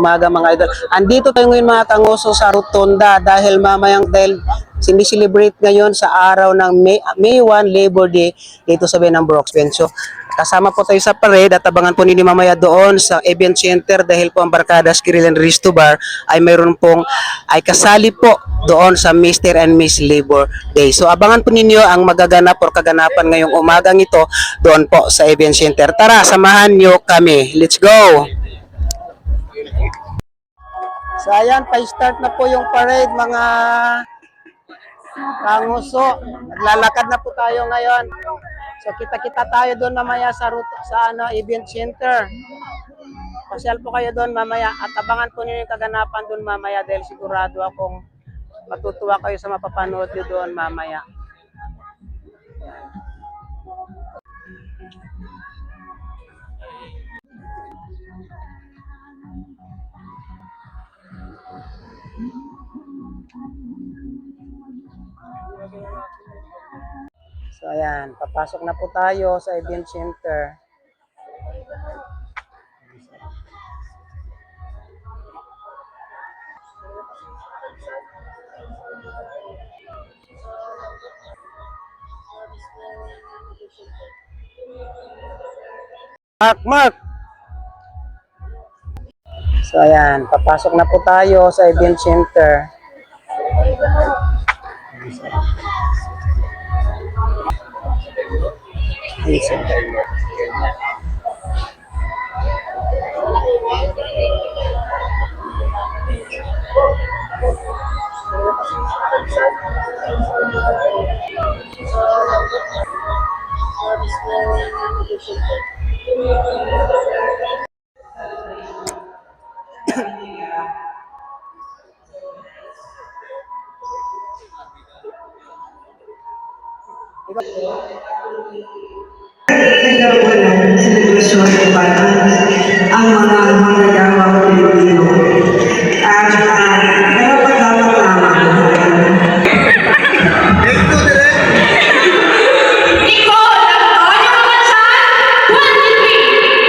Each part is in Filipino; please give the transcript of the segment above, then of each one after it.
umaga mga idol. Andito tayo ngayon mga kanguso sa Rotonda dahil siniselebrate ngayon sa araw ng May 1 Labor Day dito sa Benambrook. So, kasama po tayo sa parade at abangan po ninyo mamaya doon sa event center dahil po ang Barkadas Kiril and Risto Bar ay mayroon pong kasali po doon sa Mr. and Miss Labor Day. So abangan po ninyo ang magaganap o kaganapan ngayong umagang ito doon po sa event center. Tara, samahan nyo kami. Let's go! So ayan, pa-start na po yung parade mga kanguso. Naglalakad na po tayo ngayon. So kita-kita tayo doon mamaya sa event center. Pasyal po kayo doon mamaya at abangan po niyo yung kaganapan doon mamaya dahil sigurado akong matutuwa kayo sa mapapanood niyo doon mamaya. So ayan, papasok na po tayo sa event center. Mark! So ayan, papasok na po tayo sa event center. Nagkaroon ng selebrasyon para ang mga manggagawang Pilipino. At dapat lamang Nicole Antonio Mansan, 23.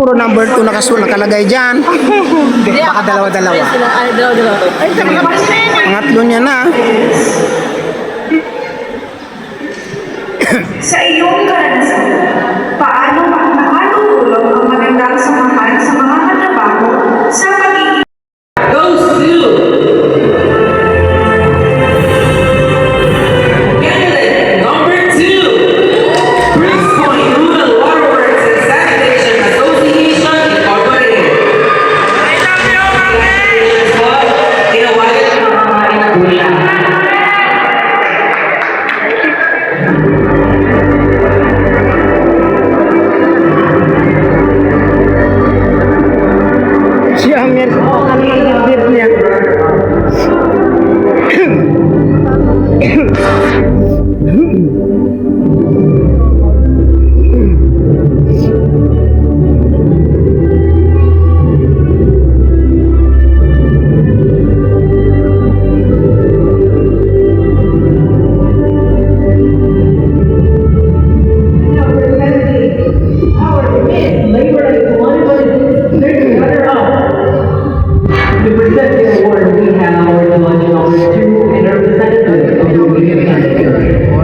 puro number 2 nakalagay dyan. Hindi, baka dalawa-dalawa. Ay, dalawa-dalawa. Ay, Pangatlo niya na. Sa iyong karanasan, paano nakatulong ang magandang samahan sa mga katrabaho sa pagiging Goes to candidate number 2, Briggs Point Rural Waterworks and Sanitation Association Incorporated. Congratulations po. Tinawagan ng mga kamarin na gulang. Siya ang meron. Ano ang bibir niya? To present the award, we have our judge number 2 and representative of the winning candidate.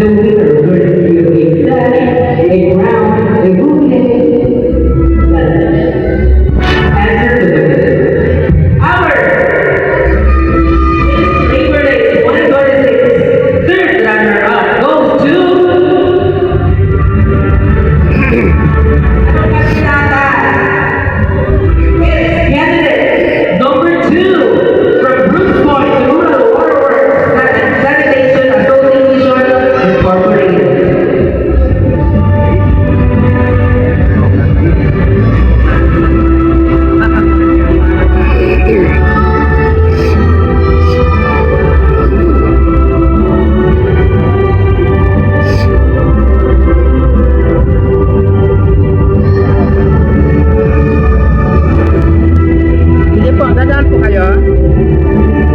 The winner will receive a sash, a crown, a bouquet, and certificate. Our Labor Day 2026 third runner-up goes to candidate number 2 from Brooks Point Rural Waterworks and Sanitation Association Incorporated. Sige po, dadaan po kayo.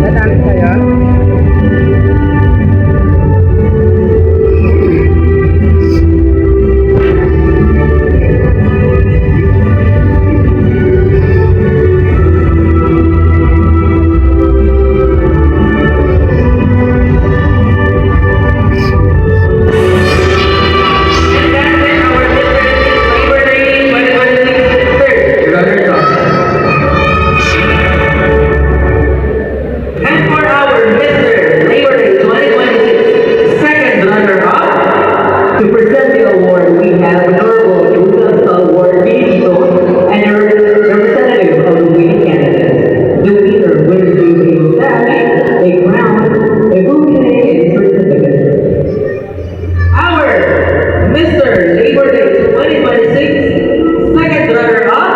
Dadaan po kayo. And that's it, our Labor Day 2026 third runner-up. And for our Mr. Labor Day 2026 second runner-up, to present the award, we have Honorable Joseph Award Benito and a representative of the winning candidate. The winner will receive a sash, a crown, a bouquet, and certificate. Our Mr. Labor Day 2026 second runner-up,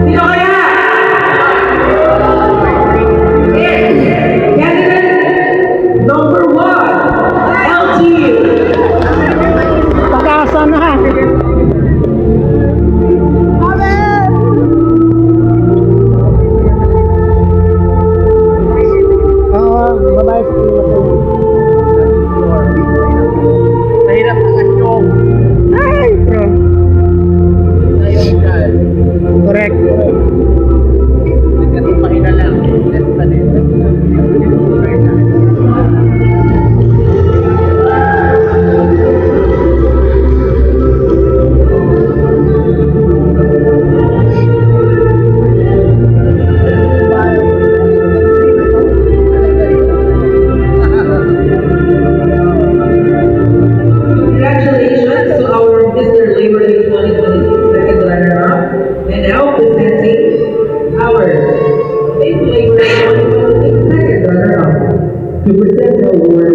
sino kaya? Candidate number 1, LTU. Pagkasa na ha. Oo, babae sa Mahirap ang asyong. Ay, bro. Correct. Ganun mahina lang. Ganun pa din. Congratulations to our Mr. Labor Day 2026 second runner-up. And now presenting our Labor Day 2026 second runner-up. To present the award,